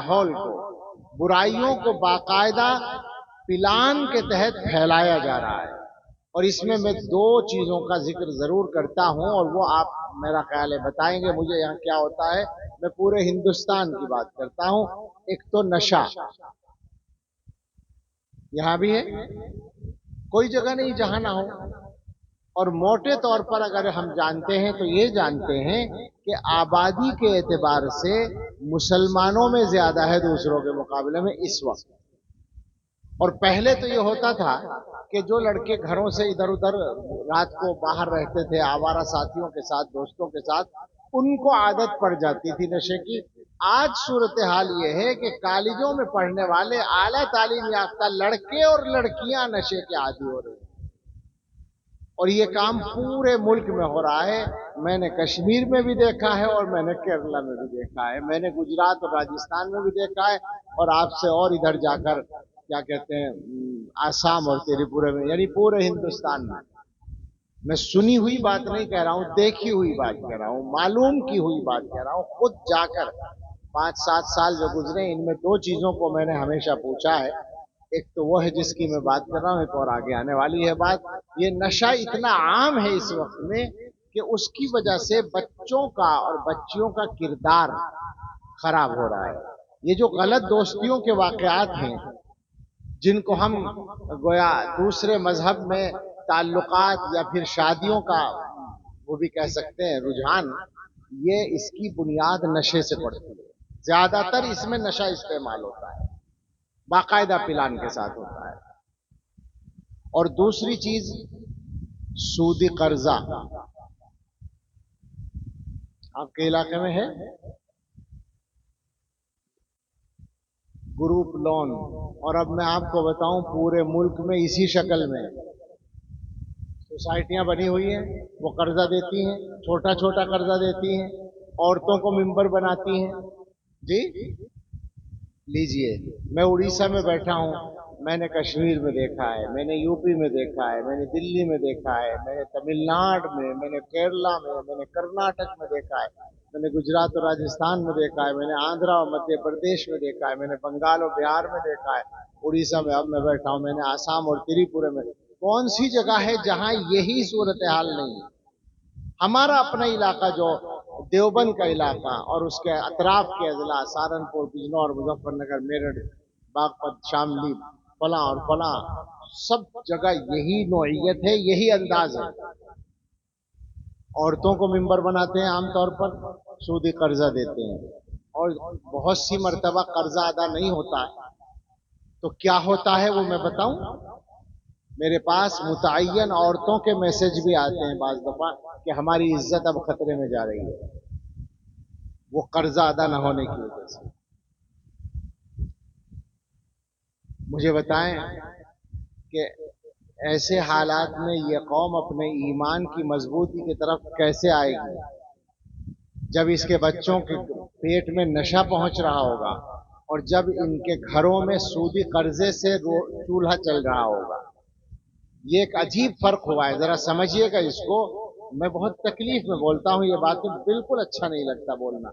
ماحول کو، برائیوں کو باقاعدہ پلان کے تحت پھیلایا جا رہا ہے۔ اور اس میں دو چیزوں کا ذکر ضرور کرتا ہوں، اور وہ آپ میرا خیال ہے بتائیں گے مجھے یہاں کیا ہوتا ہے۔ میں پورے ہندوستان کی بات کرتا ہوں۔ ایک تو نشہ، یہاں بھی ہے، کوئی جگہ نہیں جہاں نہ ہو۔ اور موٹے طور پر اگر ہم جانتے ہیں تو یہ جانتے ہیں کہ آبادی کے اعتبار سے مسلمانوں میں زیادہ ہے دوسروں کے مقابلے میں اس وقت۔ اور پہلے تو یہ ہوتا تھا کہ جو لڑکے گھروں سے ادھر ادھر رات کو باہر رہتے تھے آوارہ ساتھیوں کے ساتھ، دوستوں کے ساتھ، ان کو عادت پڑ جاتی تھی نشے کی۔ آج صورتحال یہ ہے کہ کالجوں میں پڑھنے والے اعلیٰ تعلیم یافتہ لڑکے اور لڑکیاں نشے کے عادی ہو رہے ہیں، اور یہ کام پورے ملک میں ہو رہا ہے۔ میں نے کشمیر میں بھی دیکھا ہے اور میں نے کیرلا میں بھی دیکھا ہے، میں نے گجرات اور راجستھان میں بھی دیکھا ہے، اور آپ سے اور ادھر جا کر کیا کہتے ہیں آسام اور تری پورے میں، یعنی پورے ہندوستان میں۔ میں سنی ہوئی بات نہیں کہہ رہا ہوں، دیکھی ہوئی بات کہہ رہا ہوں، معلوم کی ہوئی بات کہہ رہا ہوں۔ خود جا کر 5-7 سال جو گزرے، ان میں دو چیزوں کو میں نے ہمیشہ پوچھا ہے۔ ایک تو وہ ہے جس کی میں بات کر رہا ہوں، ایک اور آگے آنے والی ہے بات۔ یہ نشہ اتنا عام ہے اس وقت میں کہ اس کی وجہ سے بچوں کا اور بچیوں کا کردار خراب ہو رہا ہے۔ یہ جو غلط دوستیوں کے واقعات ہیں، جن کو ہم گویا دوسرے مذہب میں تعلقات یا پھر شادیوں کا وہ بھی کہہ سکتے ہیں رجحان، یہ اس کی بنیاد نشے سے پڑتی ہے۔ زیادہ تر اس میں نشہ استعمال ہوتا ہے، باقاعدہ پلان کے ساتھ ہوتا ہے۔ اور دوسری چیز سودی قرضہ، آپ کے علاقے میں ہے گروپ لون، اور اب میں آپ کو بتاؤں پورے ملک میں اسی شکل میں سوسائٹیاں بنی ہوئی ہیں، وہ قرضہ دیتی ہیں، چھوٹا چھوٹا قرضہ دیتی ہیں، عورتوں کو ممبر بناتی ہیں۔ جی لیجئے، میں اڑیسہ میں بیٹھا ہوں، میں نے کشمیر میں دیکھا ہے، میں نے یو پی میں دیکھا ہے، میں نے دلی میں دیکھا ہے، میں نے تمل ناڈو میں نے کیرلا میں نے کرناٹک میں دیکھا ہے، میں نے گجرات اور راجستھان میں دیکھا ہے، میں نے آندھرا اور مدھیہ پردیش میں دیکھا ہے، میں نے بنگال اور بہار میں دیکھا ہے، اڑیسہ میں اب میں بیٹھا ہوں، میں نے آسام اور تری پورے میں۔ کون سی جگہ ہے جہاں یہی صورتحال نہیں ہے؟ ہمارا اپنا علاقہ جو دیوبند کا علاقہ اور اس کے اطراف کے اضلاع سہارنپور، بجنور، مظفر نگر، میرٹھ، باغپت، شاملی، فلاں اور فلاں، سب جگہ یہی نوعیت ہے، یہی انداز ہے۔ عورتوں کو ممبر بناتے ہیں، عام طور پر سودی قرضہ دیتے ہیں، اور بہت سی مرتبہ قرضہ ادا نہیں ہوتا ہے۔ تو کیا ہوتا ہے وہ میں بتاؤں؟ میرے پاس متعین عورتوں کے میسج بھی آتے ہیں بعض دفعہ کہ ہماری عزت اب خطرے میں جا رہی ہے، وہ قرضہ ادا نہ ہونے کی وجہ سے۔ مجھے بتائیں کہ ایسے حالات میں یہ قوم اپنے ایمان کی مضبوطی کی طرف کیسے آئے گی جب اس کے بچوں کے پیٹ میں نشہ پہنچ رہا ہوگا، اور جب ان کے گھروں میں سودی قرضے سے چولہا چل رہا ہوگا۔ یہ ایک عجیب فرق ہوا ہے، ذرا سمجھیے گا اس کو۔ میں بہت تکلیف میں بولتا ہوں یہ باتیں، بالکل اچھا نہیں لگتا بولنا۔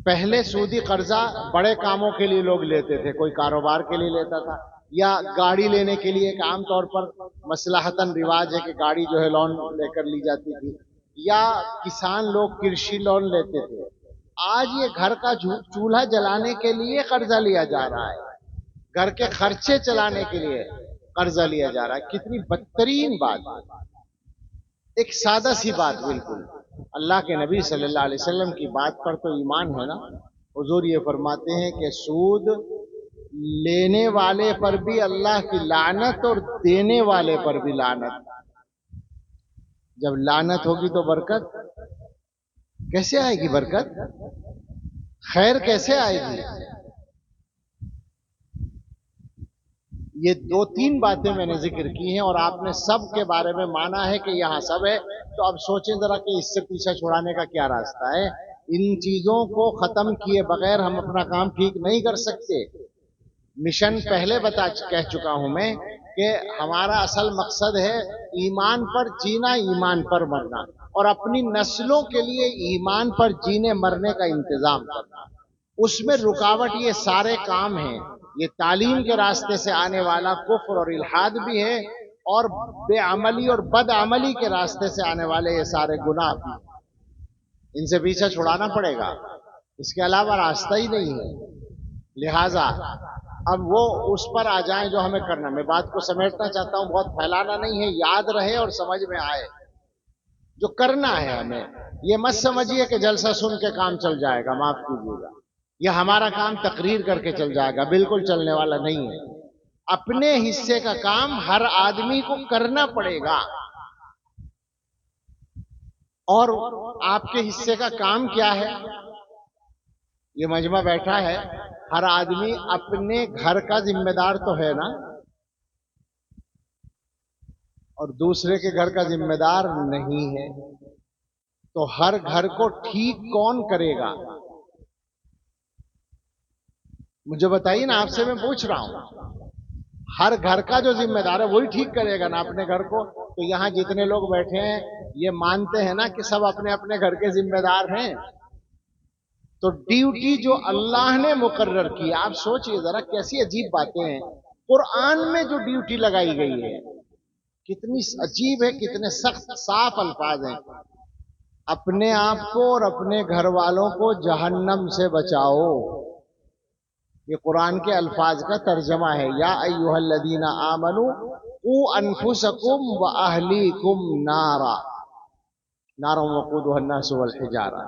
پہلے سودی قرضہ بڑے کاموں کے لیے لوگ لیتے تھے، کوئی کاروبار کے لیے لیتا تھا، یا گاڑی لینے کے لیے، ایک عام طور پر مصلحتاً رواج ہے کہ گاڑی جو ہے لون لے کر لی جاتی تھی، یا کسان لوگ کرشی لون لیتے تھے۔ آج یہ گھر کا چولہا جلانے کے لیے قرضہ لیا جا رہا ہے، گھر کے خرچے چلانے کے لیے قرضہ لیا جا رہا ہے۔ کتنی بدترین بات ہے۔ ایک سادہ سی بات بالکل، اللہ کے نبی صلی اللہ علیہ وسلم کی بات پر تو ایمان ہے نا۔ حضور یہ فرماتے ہیں کہ سود لینے والے پر بھی اللہ کی لعنت اور دینے والے پر بھی لعنت۔ جب لعنت ہوگی تو برکت کیسے آئے گی؟ برکت خیر کیسے آئے گی؟ یہ 2-3 باتیں میں نے ذکر کی ہیں، اور آپ نے سب کے بارے میں مانا ہے کہ یہاں سب ہے۔ تو اب سوچیں ذرا کہ اس سے پیچھا چھڑانے کا کیا راستہ ہے۔ ان چیزوں کو ختم کیے بغیر ہم اپنا کام ٹھیک نہیں کر سکتے۔ مشن پہلے کہہ چکا ہوں میں کہ ہمارا اصل مقصد ہے ایمان پر جینا، ایمان پر مرنا، اور اپنی نسلوں کے لیے ایمان پر جینے مرنے کا انتظام کرنا۔ اس میں رکاوٹ یہ سارے کام ہیں، یہ تعلیم کے راستے سے آنے والا کفر اور الحاد بھی ہے، اور بے عملی اور بد عملی کے راستے سے آنے والے یہ سارے گناہ بھی ہیں۔ ان سے پیچھا چھڑانا پڑے گا، اس کے علاوہ راستہ ہی نہیں ہے۔ لہذا اب وہ اس پر آ جائیں جو ہمیں کرنا۔ میں بات کو سمیٹنا چاہتا ہوں، بہت پھیلانا نہیں ہے، یاد رہے اور سمجھ میں آئے جو کرنا ہے ہمیں۔ یہ مت سمجھیے کہ جلسہ سن کے کام چل جائے گا، معاف کیجیے گا، یہ ہمارا کام تقریر کر کے چل جائے گا، بالکل چلنے والا نہیں ہے۔ اپنے حصے کا کام ہر آدمی کو کرنا پڑے گا، اور آپ کے حصے کا کام کیا ہے؟ یہ مجمع بیٹھا ہے، ہر آدمی اپنے گھر کا ذمہ دار تو ہے نا، اور دوسرے کے گھر کا ذمہ دار نہیں ہے، تو ہر گھر کو ٹھیک کون کرے گا؟ مجھے بتائیے نا، آپ سے میں پوچھ رہا ہوں، ہر گھر کا جو ذمہ دار ہے وہی ٹھیک کرے گا نا اپنے گھر کو؟ تو یہاں جتنے لوگ بیٹھے ہیں یہ مانتے ہیں نا کہ سب اپنے اپنے گھر کے ذمہ دار ہیں، تو ڈیوٹی جو اللہ نے مقرر کی، آپ سوچئے ذرا کیسی عجیب باتیں ہیں، قرآن میں جو ڈیوٹی لگائی گئی ہے کتنی عجیب ہے، کتنے سخت صاف الفاظ ہیں۔ اپنے آپ کو اور اپنے گھر والوں کو جہنم سے بچاؤ، یہ قرآن کے الفاظ کا ترجمہ ہے۔ یا ایھا الذین آمنوا قوا انفسکم واہلیکم نارا وقودھا الناس والحجارہ،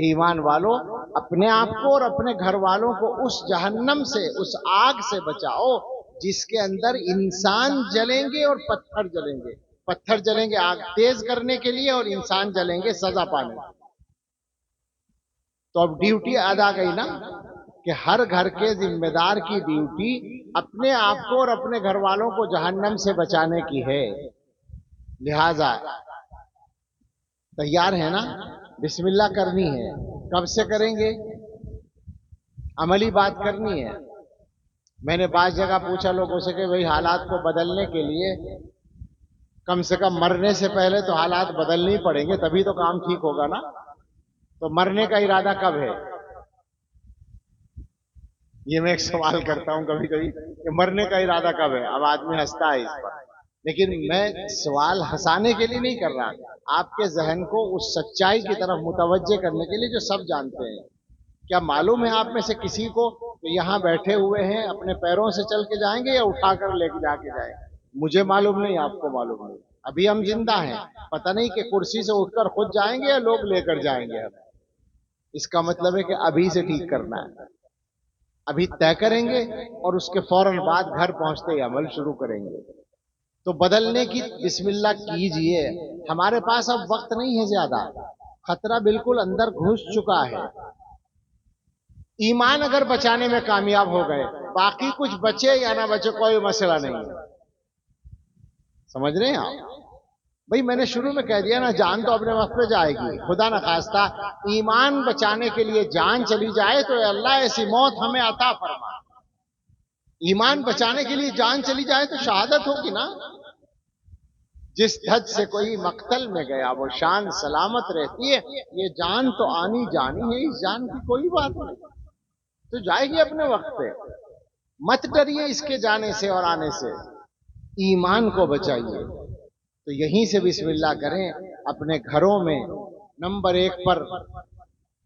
ایمان والو اپنے آپ کو اور اپنے گھر والوں کو اس جہنم سے، اس آگ سے بچاؤ جس کے اندر انسان جلیں گے اور پتھر جلیں گے۔ پتھر جلیں گے آگ تیز کرنے کے لیے، اور انسان جلیں گے سزا پانے۔ تو اب ڈیوٹی ادا گئی نا، کہ ہر گھر کے ذمہ دار کی ڈیوٹی اپنے آپ کو اور اپنے گھر والوں کو جہنم سے بچانے کی ہے۔ لہذا تیار ہے نا؟ بسم اللہ کرنی ہے۔ کب سے کریں گے؟ عملی بات کرنی ہے۔ میں نے بعض جگہ پوچھا لوگوں سے کہ بھئی حالات کو بدلنے کے لیے کم سے کم مرنے سے پہلے تو حالات بدلنے ہی پڑیں گے، تبھی تو کام ٹھیک ہوگا نا۔ تو مرنے کا ارادہ کب ہے؟ یہ میں ایک سوال کرتا ہوں کبھی کبھی کہ مرنے کا ارادہ کب ہے؟ اب آدمی ہنستا ہے اس پر، لیکن میں سوال ہنسانے کے لیے نہیں کر رہا، آپ کے ذہن کو اس سچائی کی طرف متوجہ کرنے کے لیے جو سب جانتے ہیں۔ کیا معلوم ہے آپ میں سے کسی کو کہ یہاں بیٹھے ہوئے ہیں اپنے پیروں سے چل کے جائیں گے یا اٹھا کر لے کے جا کے جائیں گے؟ مجھے معلوم نہیں، آپ کو معلوم نہیں۔ ابھی ہم زندہ ہیں، پتہ نہیں کہ کرسی سے اٹھ کر خود جائیں گے یا لوگ لے کر جائیں گے ہمیں۔ اس کا مطلب ہے کہ ابھی سے ٹھیک کرنا ہے، ابھی طے کریں گے اور اس کے فوراً بعد گھر پہنچتے ہی عمل شروع کریں گے۔ تو بدلنے کی بسم اللہ کیجئے۔ ہمارے پاس اب وقت نہیں ہے زیادہ، خطرہ بالکل اندر گھس چکا ہے۔ ایمان اگر بچانے میں کامیاب ہو گئے، باقی کچھ بچے یا نہ بچے کوئی مسئلہ نہیں ہے۔ سمجھ رہے ہیں آپ؟ بھئی میں نے شروع میں کہہ دیا نا، جان تو اپنے وقت پہ جائے گی، خدا نہ خواستہ ایمان بچانے کے لیے جان چلی جائے تو اے اللہ ایسی موت ہمیں عطا فرما۔ ایمان بچانے کے لیے جان چلی جائے تو شہادت ہوگی نا۔ جس دھج سے کوئی مقتل میں گیا وہ شان سلامت رہتی ہے، یہ جان تو آنی جانی ہے، اس جان کی کوئی بات نہیں، تو جائے گی اپنے وقت پہ۔ مت ڈریے اس کے جانے سے اور آنے سے، ایمان کو بچائیے۔ تو یہیں سے بسم اللہ کریں اپنے گھروں میں۔ نمبر 1 پر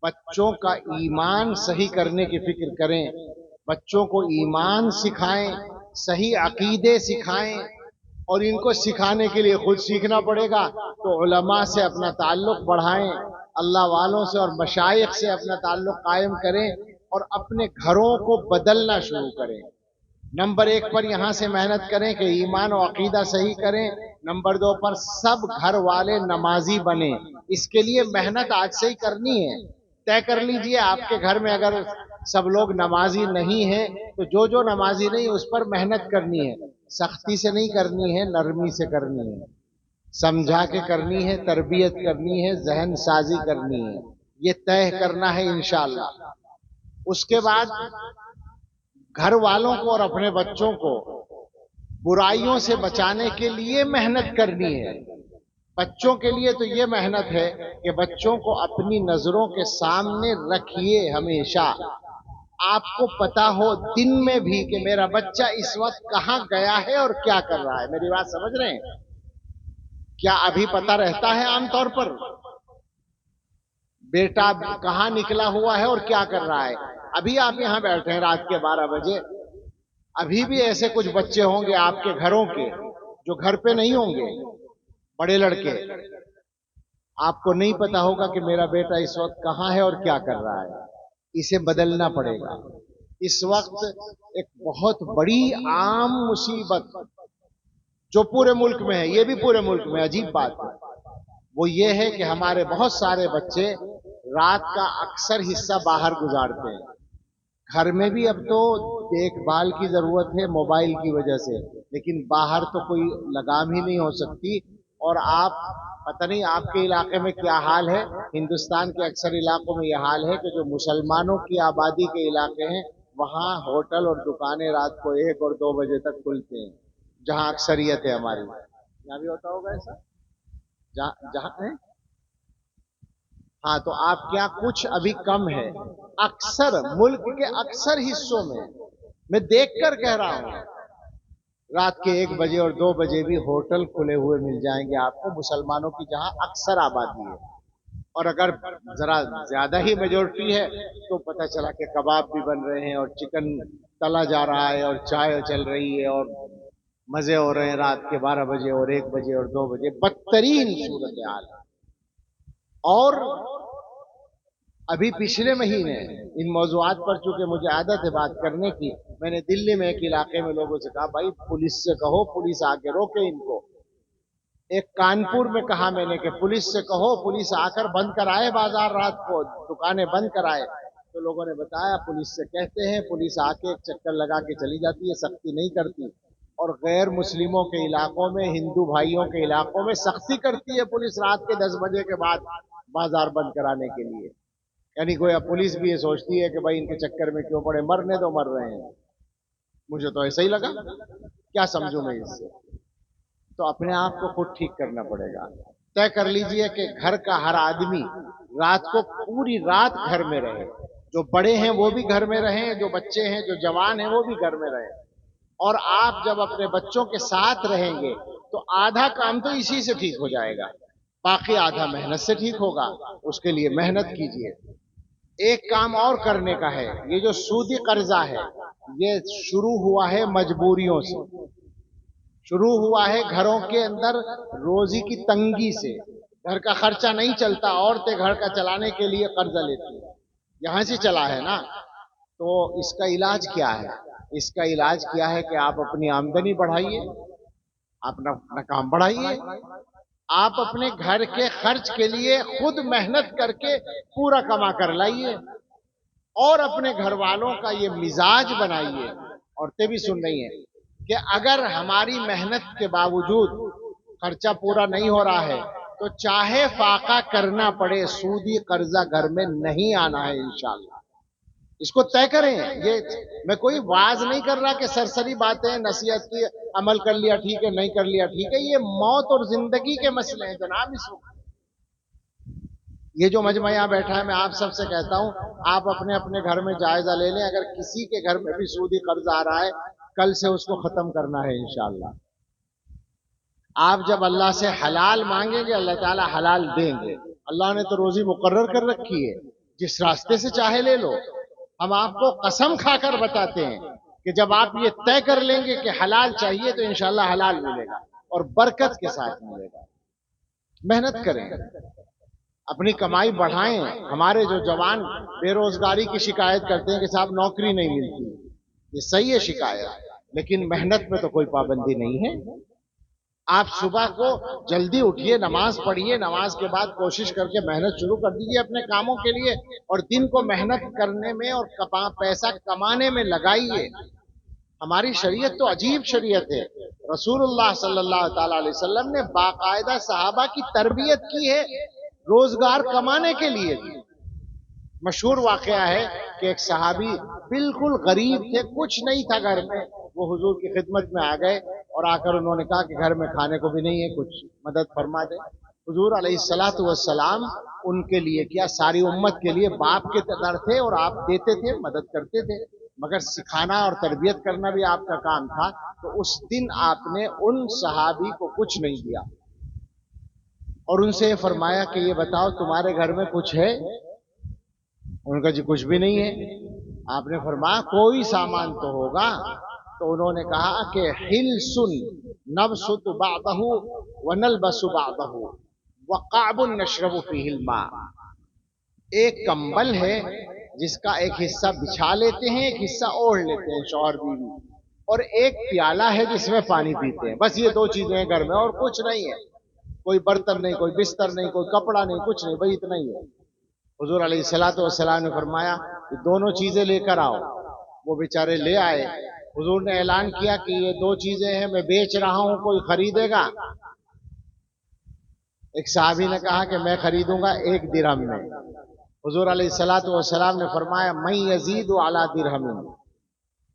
بچوں کا ایمان صحیح کرنے کی فکر کریں، بچوں کو ایمان سکھائیں، صحیح عقیدے سکھائیں، اور ان کو سکھانے کے لیے خود سیکھنا پڑے گا تو علماء سے اپنا تعلق بڑھائیں، اللہ والوں سے اور مشائخ سے اپنا تعلق قائم کریں، اور اپنے گھروں کو بدلنا شروع کریں۔ نمبر 1 پر یہاں سے محنت کریں کہ ایمان و عقیدہ صحیح کریں۔ نمبر 2 پر سب گھر والے نمازی بنیں، اس کے لیے محنت آج سے ہی کرنی ہے۔ طے کر لیجئے آپ کے گھر میں اگر سب لوگ نمازی نہیں ہیں تو جو نمازی نہیں اس پر محنت کرنی ہے، سختی سے نہیں کرنی ہے، نرمی سے کرنی ہے، سمجھا کے کرنی ہے، تربیت کرنی ہے، ذہن سازی کرنی ہے، یہ طے کرنا ہے انشاءاللہ۔ اس کے بعد گھر والوں کو اور اپنے بچوں کو برائیوں سے بچانے کے لیے محنت کرنی ہے۔ بچوں کے لیے تو یہ محنت ہے کہ بچوں کو اپنی نظروں کے سامنے رکھیے ہمیشہ، آپ کو پتا ہو دن میں بھی کہ میرا بچہ اس وقت کہاں گیا ہے اور کیا کر رہا ہے. میری بات سمجھ رہے ہیں؟ کیا ابھی پتا رہتا ہے عام طور پر بیٹا کہاں نکلا ہوا ہے اور کیا کر رہا ہے؟ ابھی آپ یہاں بیٹھے ہیں رات کے 12 بجے، ابھی بھی ایسے کچھ بچے ہوں گے آپ کے گھروں کے جو گھر پہ نہیں ہوں گے، بڑے لڑکے، آپ کو نہیں پتا ہوگا کہ میرا بیٹا اس وقت کہاں ہے اور کیا کر رہا ہے. اسے بدلنا پڑے گا. اس وقت ایک بہت بڑی عام مصیبت جو پورے ملک میں ہے، یہ بھی پورے ملک میں عجیب بات ہے، وہ یہ ہے کہ ہمارے بہت سارے بچے رات کا اکثر حصہ باہر گزارتے ہیں. گھر میں بھی اب تو دیکھ بھال کی ضرورت ہے موبائل کی وجہ سے، لیکن باہر تو کوئی لگام ہی نہیں ہو سکتی. اور آپ پتہ نہیں آپ کے علاقے میں کیا حال ہے، ہندوستان کے اکثر علاقوں میں یہ حال ہے کہ جو مسلمانوں کی آبادی کے علاقے ہیں وہاں ہوٹل اور دکانیں رات کو 1 اور 2 بجے تک کھلتے ہیں، جہاں اکثریت ہے ہماری. یہاں بھی ہوتا ہوگا ایسا جہاں ہے. ہاں تو آپ کیا کچھ ابھی کم ہے. اکثر ملک کے اکثر حصوں میں دیکھ کر کہہ رہا ہوں، رات کے 1 بجے اور 2 بجے بھی ہوٹل کھلے ہوئے مل جائیں گے آپ کو، مسلمانوں کی جہاں اکثر آبادی ہے. اور اگر ذرا زیادہ ہی میجورٹی ہے تو پتہ چلا کہ کباب بھی بن رہے ہیں اور چکن تلا جا رہا ہے اور چائے چل رہی ہے اور مزے ہو رہے ہیں رات کے 12 بجے اور 1 بجے اور 2 بجے. بدترین صورتحال. اور ابھی پچھلے مہینے ان موضوعات پر چونکہ مجھے عادت ہے بات کرنے کی، میں نے دلی میں ایک علاقے میں لوگوں سے کہا بھائی پولیس سے کہو، پولیس آ کے روکے ان کو. ایک کانپور میں کہا میں نے کہ پولیس سے کہو، پولیس آ کر بند کرائے بازار، رات کو دکانیں بند کرائے. تو لوگوں نے بتایا پولیس سے کہتے ہیں، پولیس آ کے ایک چکر لگا کے چلی جاتی ہے، سختی نہیں کرتی. اور غیر مسلموں کے علاقوں میں، ہندو بھائیوں کے علاقوں میں سختی کرتی ہے پولیس رات کے 10 بجے کے بعد بازار بند کرانے کے لیے. یعنی گویا پولیس بھی یہ سوچتی ہے کہ بھائی ان کے چکر میں کیوں پڑے، مرنے تو مر رہے ہیں. مجھے تو ایسا ہی لگا، کیا سمجھوں میں اس سے؟ تو اپنے آپ کو خود ٹھیک کرنا پڑے گا. طے کر لیجئے کہ گھر کا ہر آدمی رات کو پوری رات گھر میں رہے. جو بڑے ہیں وہ بھی گھر میں رہیں، جو بچے ہیں جو جوان ہیں وہ بھی گھر میں رہیں. اور آپ جب اپنے بچوں کے ساتھ رہیں گے تو آدھا کام تو اسی سے ٹھیک ہو جائے گا، باقی آدھا محنت سے ٹھیک ہوگا. اس کے لیے محنت کیجئے. ایک کام اور کرنے کا ہے. یہ جو سودی قرضہ ہے یہ شروع ہوا ہے مجبوریوں سے، شروع ہوا ہے گھروں کے اندر روزی کی تنگی سے. گھر کا خرچہ نہیں چلتا، عورتیں گھر کا چلانے کے لیے قرضہ لیتی ہیں، یہاں سے چلا ہے نا. تو اس کا علاج کیا ہے؟ اس کا علاج کیا ہے کہ آپ اپنی آمدنی بڑھائیے، اپنا کام بڑھائیے. آپ اپنے گھر کے خرچ کے لیے خود محنت کر کے پورا کما کر لائیے، اور اپنے گھر والوں کا یہ مزاج بنائیے. عورتیں بھی سن رہی ہیں کہ اگر ہماری محنت کے باوجود خرچہ پورا نہیں ہو رہا ہے تو چاہے فاقہ کرنا پڑے، سودی قرضہ گھر میں نہیں آنا ہے انشاءاللہ. اس کو طے کریں. یہ میں کوئی واز نہیں کر رہا کہ سرسری باتیں نصیحت کی عمل کر لیا ٹھیک ہے، نہیں کر لیا ٹھیک ہے. یہ موت اور زندگی کے مسئلے ہیں جناب. اس وقت یہ جو مجمع یہاں بیٹھا ہے میں آپ سب سے کہتا ہوں آپ اپنے اپنے گھر میں جائزہ لے لیں. اگر کسی کے گھر میں بھی سودی قرض آ رہا ہے کل سے اس کو ختم کرنا ہے انشاءاللہ. آپ جب اللہ سے حلال مانگیں گے اللہ تعالی حلال دیں گے. اللہ نے تو روزی مقرر کر رکھی ہے، جس راستے سے چاہے لے لو. ہم آپ کو قسم کھا کر بتاتے ہیں کہ جب آپ یہ طے کر لیں گے کہ حلال چاہیے تو انشاءاللہ حلال ملے گا اور برکت کے ساتھ ملے گا. محنت کریں، اپنی کمائی بڑھائیں. ہمارے جو جوان بے روزگاری کی شکایت کرتے ہیں کہ صاحب نوکری نہیں ملتی، یہ صحیح ہے شکایت، لیکن محنت میں تو کوئی پابندی نہیں ہے. آپ صبح کو جلدی اٹھیے، نماز پڑھیے، نماز کے بعد کوشش کر کے محنت شروع کر دیجیے اپنے کاموں کے لیے، اور دن کو محنت کرنے میں اور پیسہ کمانے میں لگائیے. ہماری شریعت تو عجیب شریعت ہے. رسول اللہ صلی اللہ تعالی علیہ وسلم نے باقاعدہ صحابہ کی تربیت کی ہے روزگار کمانے کے لیے. مشہور واقعہ ہے کہ ایک صحابی بالکل غریب تھے، کچھ نہیں تھا گھر میں، وہ حضور کی خدمت میں آ گئے اور آ کر انہوں نے کہا کہ گھر میں کھانے کو بھی نہیں ہے، کچھ مدد فرما دے. حضور علیہ الصلوۃ والسلام ان کے لیے کیا ساری امت کے لیے باپ کے در تھے اور آپ دیتے تھے، مدد کرتے تھے، مگر سکھانا اور تربیت کرنا بھی آپ کا کام تھا۔ تو اس دن آپ نے ان صحابی کو کچھ نہیں دیا اور ان سے فرمایا کہ یہ بتاؤ تمہارے گھر میں کچھ ہے؟ ان کا جی کچھ بھی نہیں ہے۔ آپ نے فرمایا کوئی سامان تو ہوگا۔ تو انہوں نے کہا کہ حلس نبسط بعضہ ونلبس بعضہ وقعب نشرب فیہ الماء، ایک کمبل ہے جس کا ایک حصہ بچھا لیتے ہیں، ایک حصہ اوڑھ لیتے ہیں شوہر بیوی، اور ایک پیالہ ہے جس میں پانی پیتے ہیں، بس یہ دو چیزیں ہیں گھر میں اور کچھ نہیں ہے، کوئی برتن نہیں، کوئی بستر نہیں، کوئی کپڑا نہیں، کچھ نہیں، بھائی اتنا ہی ہے۔ حضور علیہ الصلوۃ والسلام نے فرمایا کہ دونوں چیزیں لے کر آؤ۔ وہ بیچارے لے آئے۔ حضور نے اعلان کیا کہ یہ دو چیزیں ہیں، میں بیچ رہا ہوں، کوئی خریدے گا؟ ایک صحابی نے کہا کہ میں خریدوں گا 1 درہم میں۔ حضور علیہ الصلوۃ والسلام نے فرمایا من یزید علی درہم،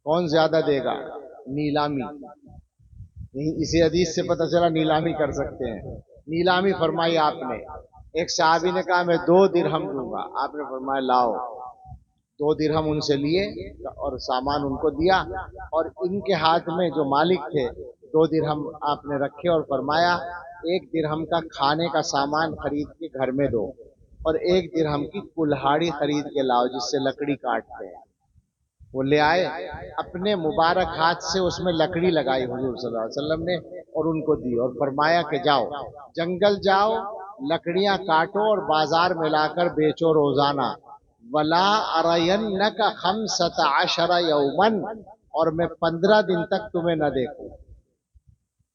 کون زیادہ دے گا؟ نیلامی۔ اسی حدیث سے پتہ چلا نیلامی کر سکتے ہیں۔ نیلامی فرمائی آپ نے۔ ایک صحابی نے کہا میں 2 درہم دوں گا۔ آپ نے فرمایا لاؤ۔ 2 درہم ان سے لیے اور سامان ان کو دیا، اور ان کے ہاتھ میں جو مالک تھے 2 درہم آپ نے رکھے اور فرمایا 1 درہم کا کھانے کا سامان خرید کے گھر میں دو، اور 1 درہم کی کلہاڑی خرید کے لاؤ جس سے لکڑی کاٹتے ہیں۔ وہ لے آئے، اپنے مبارک ہاتھ سے اس میں لکڑی لگائی حضور صلی اللہ علیہ وسلم نے اور ان کو دی، اور فرمایا کہ جاؤ جنگل جاؤ، لکڑیاں کاٹو اور بازار میں لا کر بیچو روزانہ، ولا ارینک 15 یوما، اور میں 15 دن تک تمہیں نہ دیکھوں،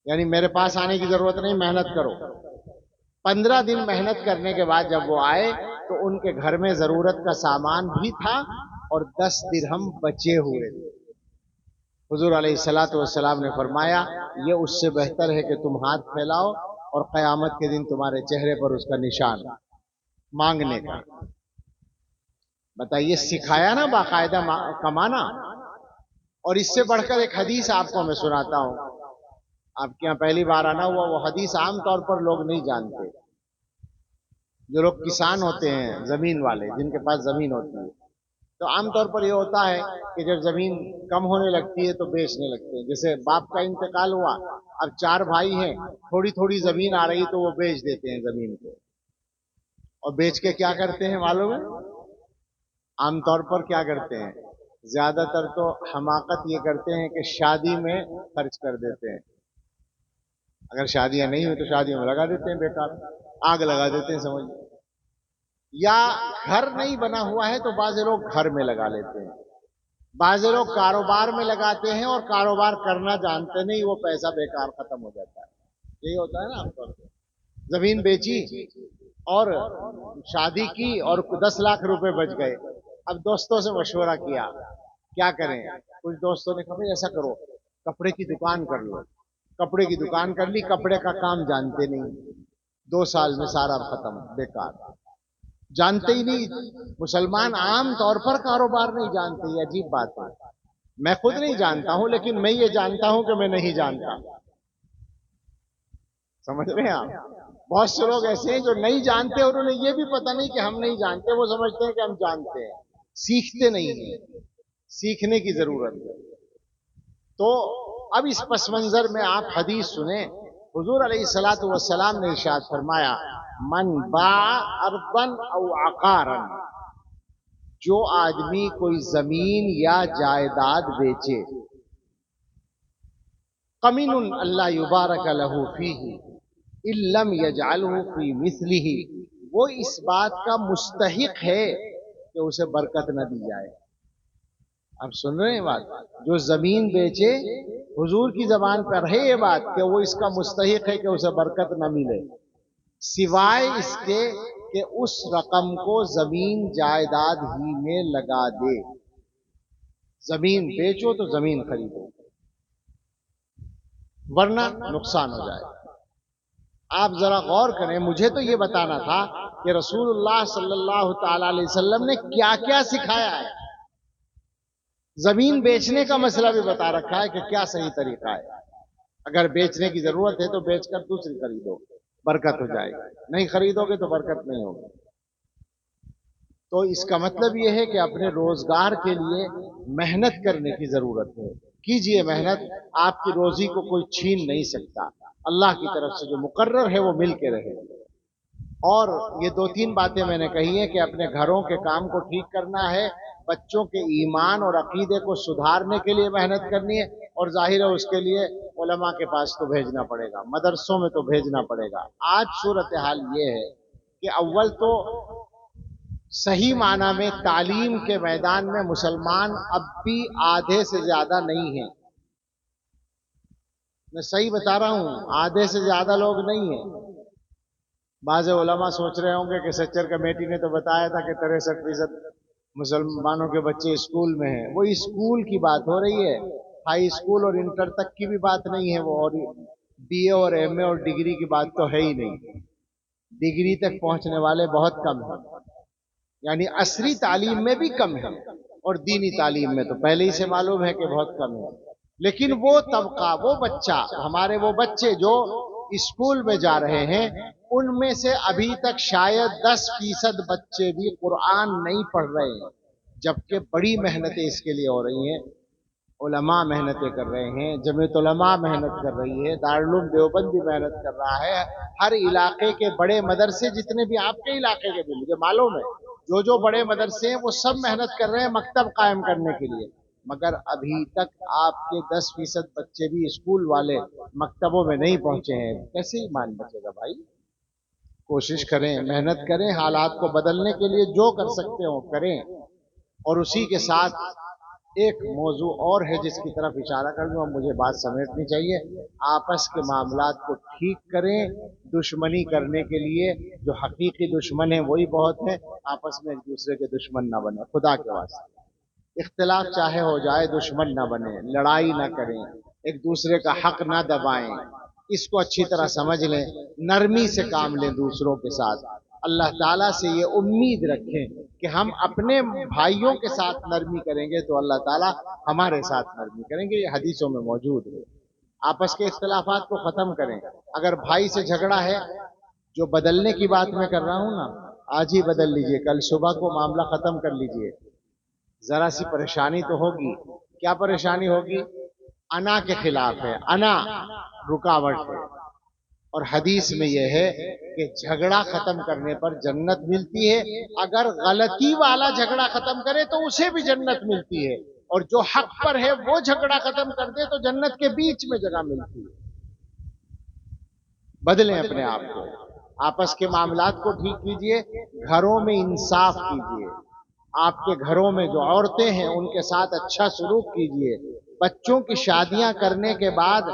یعنی میرے پاس آنے کی ضرورت نہیں، محنت کرو۔ 15 دن محنت کرنے کے بعد جب وہ آئے تو ان کے گھر میں ضرورت کا سامان بھی تھا اور 10 درہم بچے ہوئے تھے۔ حضور علیہ الصلوۃ والسلام نے فرمایا یہ اس سے بہتر ہے کہ تم ہاتھ پھیلاؤ اور قیامت کے دن تمہارے چہرے پر اس کا نشان مانگنے کا۔ بتائیے، سکھایا نا باقاعدہ کمانا۔ اور اس سے بڑھ کر ایک حدیث آپ کو میں سناتا ہوں، آپ کے یہاں پہلی بار آنا ہوا، وہ حدیث عام طور پر لوگ نہیں جانتے۔ جو لوگ کسان ہوتے ہیں، زمین والے، جن کے پاس زمین ہوتی ہے، تو عام طور پر یہ ہوتا ہے کہ جب زمین کم ہونے لگتی ہے تو بیچنے لگتے ہیں۔ جیسے باپ کا انتقال ہوا، اب 4 بھائی ہیں، تھوڑی تھوڑی زمین آ رہی تو وہ بیچ دیتے ہیں زمین کو، اور بیچ کے کیا کرتے ہیں معلوم ہے؟ عام طور پر کیا کرتے ہیں؟ زیادہ تر تو حماقت یہ کرتے ہیں کہ شادی میں خرچ کر دیتے ہیں۔ اگر شادیاں نہیں ہوئی تو شادیوں میں لگا دیتے ہیں، بیکار آگ لگا دیتے ہیں سمجھ۔ یا گھر نہیں بنا ہوا ہے تو بعض لوگ گھر میں لگا لیتے ہیں، بعض لوگ کاروبار میں لگاتے ہیں اور کاروبار کرنا جانتے نہیں، وہ پیسہ بیکار ختم ہو جاتا ہے۔ یہی ہوتا ہے نا عام طور پہ۔ زمین بیچی اور شادی کی اور 10 لاکھ روپے بچ گئے۔ اب دوستوں سے مشورہ کیا کیا کریں؟ کچھ دوستوں نے کہا ایسا کرو، کپڑے کی دکان کر لو۔ کپڑے کی دکان کر لی، کپڑے کا کام جانتے نہیں، 2 سال میں سارا ختم، بیکار، جانتے ہی نہیں۔ مسلمان عام طور پر کاروبار نہیں جانتے، یہ عجیب بات ہے۔ میں خود نہیں جانتا ہوں، لیکن میں یہ جانتا ہوں کہ میں نہیں جانتا۔ سمجھ رہے ہیں آپ؟ بہت سے لوگ ایسے ہیں جو نہیں جانتے اور انہیں یہ بھی پتہ نہیں کہ ہم نہیں جانتے، وہ سمجھتے ہیں کہ ہم جانتے ہیں، سیکھتے نہیں ہیں۔ سیکھنے کی ضرورت ہے۔ تو اب اس پس منظر میں آپ حدیث سنیں۔ حضور علیہ الصلوۃ والسلام نے ارشاد فرمایا من باع ارضا او عقارا، جو آدمی کوئی زمین یا جائیداد بیچے، قمن اللہ یبارک لہ فیہ ان لم یجعلہ فی مثلہ، وہ اس بات کا مستحق ہے کہ اسے برکت نہ دی جائے۔ آپ سن رہے ہیں بات؟ جو زمین بیچے، حضور کی زبان پر ہے یہ بات کہ وہ اس کا مستحق ہے کہ اسے برکت نہ ملے، سوائے اس کے کہ اس رقم کو زمین جائیداد ہی میں لگا دے۔ زمین بیچو تو زمین خریدو، ورنہ نقصان ہو جائے۔ آپ ذرا غور کریں، مجھے تو یہ بتانا تھا کہ رسول اللہ صلی اللہ تعالی علیہ وسلم نے کیا کیا سکھایا ہے۔ زمین بیچنے کا مسئلہ بھی بتا رکھا ہے کہ کیا صحیح طریقہ ہے، اگر بیچنے کی ضرورت ہے تو بیچ کر دوسری خریدو، برکت ہو جائے گی، نہیں خریدو گے تو برکت نہیں ہوگی۔ تو اس کا مطلب یہ ہے کہ اپنے روزگار کے لیے محنت کرنے کی ضرورت ہے، کیجئے محنت، آپ کی روزی کو کوئی چھین نہیں سکتا، اللہ کی طرف سے جو مقرر ہے وہ مل کے رہے۔ اور یہ دو تین باتیں میں نے کہی ہیں کہ اپنے گھروں کے کام کو ٹھیک کرنا ہے، بچوں کے ایمان اور عقیدے کو سدھارنے کے لیے محنت کرنی ہے، اور ظاہر ہے اس کے لیے علماء کے پاس تو بھیجنا پڑے گا، مدرسوں میں تو بھیجنا پڑے گا۔ آج صورتحال یہ ہے کہ اول تو صحیح معنی میں تعلیم کے میدان میں مسلمان اب بھی آدھے سے زیادہ نہیں ہیں، میں صحیح بتا رہا ہوں، آدھے سے زیادہ لوگ نہیں ہیں۔ بعض علماء سوچ رہے ہوں گے کہ سچر کمیٹی نے تو بتایا تھا کہ 63% مسلمانوں کے بچے اسکول میں ہیں، وہ اسکول کی بات ہو رہی ہے، ہائی اسکول اور انٹر تک کی بھی بات نہیں ہے وہ، اور بی اے اور ایم اے اور ڈگری کی بات تو ہے ہی نہیں، ڈگری تک پہنچنے والے بہت کم ہیں، یعنی عصری تعلیم میں بھی کم ہے، اور دینی تعلیم میں تو پہلے ہی سے معلوم ہے کہ بہت کم ہے۔ لیکن وہ طبقہ، وہ بچہ، ہمارے وہ بچے جو اسکول میں جا رہے ہیں، ان میں سے ابھی تک شاید 10% بچے بھی قرآن نہیں پڑھ رہے ہیں، جبکہ بڑی محنتیں اس کے لیے ہو رہی ہیں، علماء محنتیں کر رہے ہیں، جمعیت علماء محنت کر رہی ہے، دارالعلوم دیوبند بھی محنت کر رہا ہے، ہر علاقے کے بڑے مدرسے جتنے بھی آپ کے علاقے کے بھی مجھے معلوم ہے، جو بڑے مدرسے ہیں وہ سب محنت کر رہے ہیں مکتب قائم کرنے کے لیے، مگر ابھی تک آپ کے 10% بچے بھی اسکول والے مکتبوں میں نہیں پہنچے ہیں، کیسے ایمان بچے گا بھائی؟ کوشش کریں، محنت کریں، حالات کو بدلنے کے لیے جو کر سکتے ہو کریں۔ اور اسی کے ساتھ ایک موضوع اور ہے جس کی طرف اشارہ کر دوں، اب مجھے بات سمیٹنی چاہیے، آپس کے معاملات کو ٹھیک کریں، دشمنی کرنے کے لیے جو حقیقی دشمن ہیں وہی بہت ہیں، آپس میں ایک دوسرے کے دشمن نہ بنے، خدا کے واسطے اختلاف چاہے ہو جائے دشمن نہ بنے، لڑائی نہ کریں، ایک دوسرے کا حق نہ دبائیں، اس کو اچھی طرح سمجھ لیں، نرمی سے کام لیں دوسروں کے ساتھ، اللہ تعالیٰ سے یہ امید رکھیں کہ ہم اپنے بھائیوں کے ساتھ نرمی کریں گے تو اللہ تعالیٰ ہمارے ساتھ نرمی کریں گے، یہ حدیثوں میں موجود ہے۔ آپس کے اختلافات کو ختم کریں، اگر بھائی سے جھگڑا ہے، جو بدلنے کی بات میں کر رہا ہوں نا، آج ہی بدل لیجئے، کل صبح کو معاملہ ختم کر لیجئے، ذرا سی پریشانی تو ہوگی، کیا پریشانی ہوگی؟ انا کے خلاف ہے، انا رکاوٹ ہے، اور حدیث میں یہ ہے کہ جھگڑا ختم کرنے پر جنت ملتی ہے، اگر غلطی والا جھگڑا ختم کرے تو اسے بھی جنت ملتی ہے، اور جو حق پر ہے وہ جھگڑا ختم کر دے تو جنت کے بیچ میں جگہ ملتی ہے۔ بدلیں اپنے آپ کو، آپس کے معاملات کو ٹھیک کیجئے، گھروں میں انصاف کیجئے، آپ کے گھروں میں جو عورتیں ہیں ان کے ساتھ اچھا سلوک کیجئے، بچوں کی شادیاں کرنے کے بعد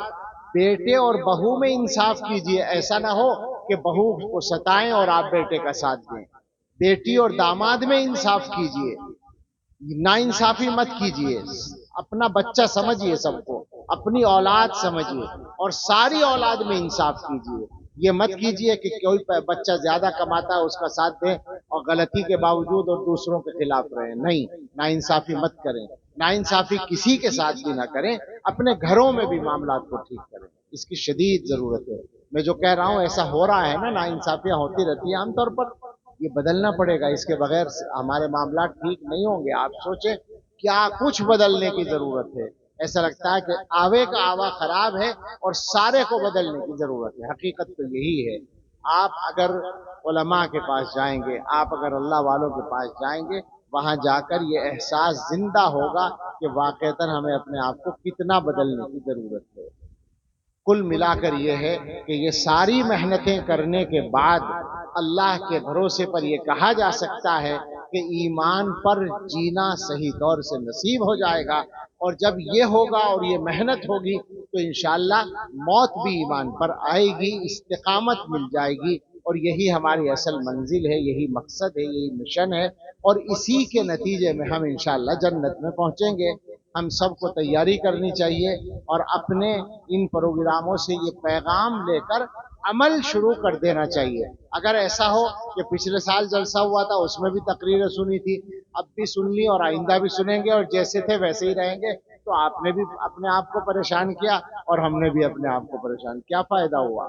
بیٹے اور بہو میں انصاف کیجئے، ایسا نہ ہو کہ بہو کو ستائیں اور آپ بیٹے کا ساتھ دیں، بیٹی اور داماد میں انصاف کیجئے، ناانصافی مت کیجئے، اپنا بچہ سمجھیے، سب کو اپنی اولاد سمجھیے، اور ساری اولاد میں انصاف کیجئے، یہ مت کیجئے کہ کوئی بچہ زیادہ کماتا ہے اس کا ساتھ دیں اور غلطی کے باوجود اور دوسروں کے خلاف رہیں، نہیں، ناانصافی مت کریں، ناانصافی کسی کے ساتھ بھی نہ کریں، اپنے گھروں میں بھی معاملات کو ٹھیک کریں، اس کی شدید ضرورت ہے۔ میں جو کہہ رہا ہوں ایسا ہو رہا ہے نا، ناانصافیاں ہوتی رہتی ہیں عام طور پر، یہ بدلنا پڑے گا، اس کے بغیر ہمارے معاملات ٹھیک نہیں ہوں گے۔ آپ سوچیں کیا کچھ بدلنے کی ضرورت ہے، ایسا لگتا ہے کہ آوے کا آوا خراب ہے اور سارے کو بدلنے کی ضرورت ہے، حقیقت تو یہی ہے۔ آپ اگر علماء کے پاس جائیں گے، آپ اگر اللہ والوں کے پاس جائیں گے، وہاں جا کر یہ احساس زندہ ہوگا کہ واقعتاً ہمیں اپنے آپ کو کتنا بدلنے کی ضرورت ہے۔ کل ملا کر یہ ہے کہ یہ ساری محنتیں کرنے کے بعد اللہ کے بھروسے پر یہ کہا جا سکتا ہے کہ ایمان پر جینا صحیح طور سے نصیب ہو جائے گا، اور جب یہ ہوگا اور یہ محنت ہوگی تو انشاءاللہ موت بھی ایمان پر آئے گی، استقامت مل جائے گی، اور یہی ہماری اصل منزل ہے، یہی مقصد ہے، یہی مشن ہے، اور اسی کے نتیجے میں ہم انشاءاللہ جنت میں پہنچیں گے۔ ہم سب کو تیاری کرنی چاہیے اور اپنے ان پروگراموں سے یہ پیغام لے کر عمل شروع کر دینا چاہیے۔ اگر ایسا ہو کہ پچھلے سال جلسہ ہوا تھا اس میں بھی تقریریں سنی تھی، اب بھی سن لی اور آئندہ بھی سنیں گے اور جیسے تھے ویسے ہی رہیں گے، تو آپ نے بھی اپنے آپ کو پریشان کیا اور ہم نے بھی اپنے آپ کو پریشان، کیا فائدہ ہوا؟